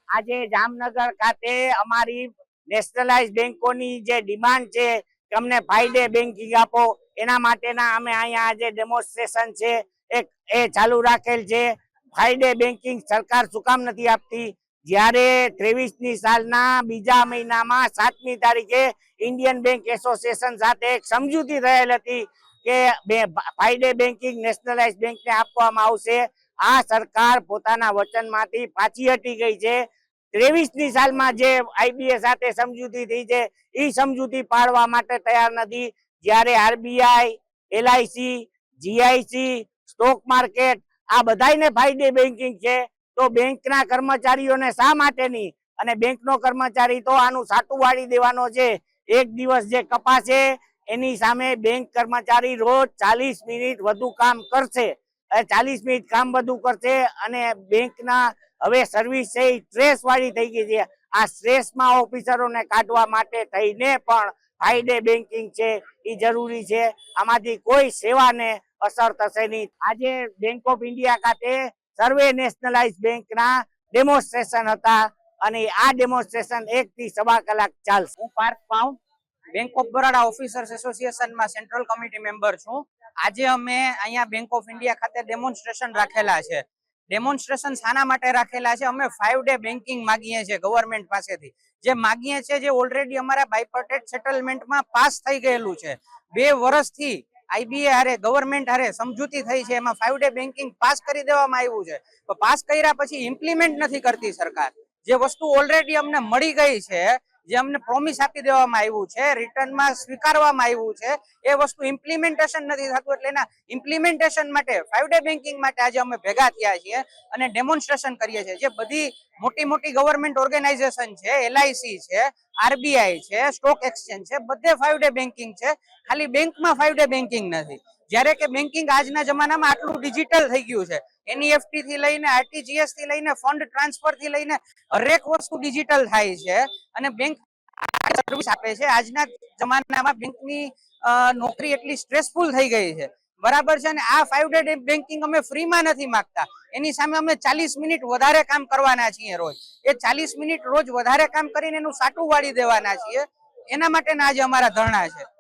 આજે જામનગર ખાતે અમારી નેશનલાઇઝ બેંકોની જે ડિમાન્ડ છે કે અમને ફ્રાઈડે બેન્કિંગ આપો, એના માટેના અમે અહીંયા આજે ડેમોન્સ્ટ્રેશન છે એ ચાલુ રાખેલ છે। ફ્રાઈડે બેન્કિંગ સરકાર શું કામ નથી આપતી? જ્યારે 23ની સાલના બીજા મહિનામાં 7મી તારીખે ઇન્ડિયન બેંક એસોસિએશન સાથે એક સમજૂતી થયેલ હતી કે ફ્રાઈડે બેન્કિંગ નેશનલાઇઝ બેંકને આપવામાં આવશે। આ સરકાર પોતાના વચનમાંથી પાછી હટી ગઈ છે। 23ની સાલમાં જે આઈબીએ સાથે સમજૂતી થઈ છે એ સમજૂતી પાળવા માટે તૈયાર નથી। જ્યારે RBI, LIC, GIC, stock market આ બધાને ફ્રાઈડે બેન્કિંગ છે, તો બેંકના કર્મચારીઓને શા માટે નહીં? અને બેંકનો કર્મચારી તો આનું સાટું વાળી દેવાનો છે। એક દિવસ જે કપાશે એની સામે બેંક કર્મચારી રોજ 40 મિનિટ વધુ કામ કરશે। 40 મિનિટ કામ વધુ કરશે અને બેંકના હવે સર્વિસ છે એ સ્ટ્રેસ વાળી થઈ ગઈ છે। આ સ્ટ્રેસમાં ઓફિસરોને કાઢવા માટે થઈને પણ ફ્રાઈડે બેન્કિંગ છે એ જરૂરી છે। આમાંથી કોઈ સેવાને અસર થશે નહીં। આજે બેંક ઓફ ઇન્ડિયા ખાતે સર્વે નેશનલાઇઝ બેંકના ડેમોન્સ્ટ્રેશન હતા અને આ ડેમોન્સ્ટ્રેશન 1 થી સવા કલાક ચાલશે। હું Parth Paun, bank of Baroda officers એસોસિએશનમાં સેન્ટ્રલ કમિટી મેમ્બર છું। આજે અમે અહીંયા બેંક ઓફ ઇન્ડિયા ખાતે ડેમોન્સ્ટ્રેશન રાખેલા છે। ડેમોન્સ્ટ્રેશન શાના માટે રાખેલા છે? અમે 5 ડે બેન્કિંગ માગીએ છીએ ગવર્મેન્ટ પાસેથી। જે માગીએ છીએ જે ઓલરેડી અમારા બાયપર્ટેટ સેટલમેન્ટમાં પાસ થઈ ગયેલું છે। 2 વર્ષથી આઈબીએ હારે ગવર્મેન્ટ હારે સમજૂતી થઈ છે, એમાં 5 ડે બેન્કિંગ પાસ કરી દેવામાં આવ્યું છે। તો પાસ કર્યા પછી ઇમ્પ્લિમેન્ટ નથી કરતી સરકાર। જે વસ્તુ ઓલરેડી અમને મળી ગઈ છે, જે અમને પ્રોમિસ આપી દેવામાં આવ્યું છે, રિટર્નમાં સ્વીકારવામાં આવ્યું છે, એ વસ્તુ ઇમ્પ્લિમેન્ટેશન નથી થતું। એટલે એના ઇમ્પ્લિમેન્ટેશન માટે 5 ડે બેન્કિંગ માટે આજે અમે ભેગા થયા છીએ અને ડેમોન્સ્ટ્રેશન કરીએ છીએ। જે બધી મોટી મોટી ગવર્મેન્ટ ઓર્ગેનાઇઝેશન છે, એલઆઈસી છે, આરબીઆઈ છે, સ્ટોક એક્સચેન્જ છે, બધે 5 ડે બેન્કિંગ છે, ખાલી બેંકમાં 5 ડે બેન્કિંગ નથી। જ્યારે કે બેન્કિંગ આજના જમાનામાં આટલું ડિજિટલ થઈ ગયું છે, એનઈએફટી થી લઈને આરટીજીએસ થી લઈને ફંડ ટ્રાન્સફર થી લઈને હરેક વસ્તુ ડિજિટલ થાય છે અને બેંક સર્વિસ આપે છે। આજના જમાનામાં બેંકની નોકરી એટલી સ્ટ્રેસફુલ થઈ ગઈ છે, બરાબર છે ને? આ 5 ડે બેન્કિંગ અમે ફ્રીમાં નથી માંગતા, એની સામે અમે 40 મિનિટ વધારે કામ કરવાના છીએ રોજ। એ 40 મિનિટ રોજ વધારે કામ કરીને એનું સાટું વાળી દેવાના છીએ। એના માટેના આજે અમારા ધરણા છે।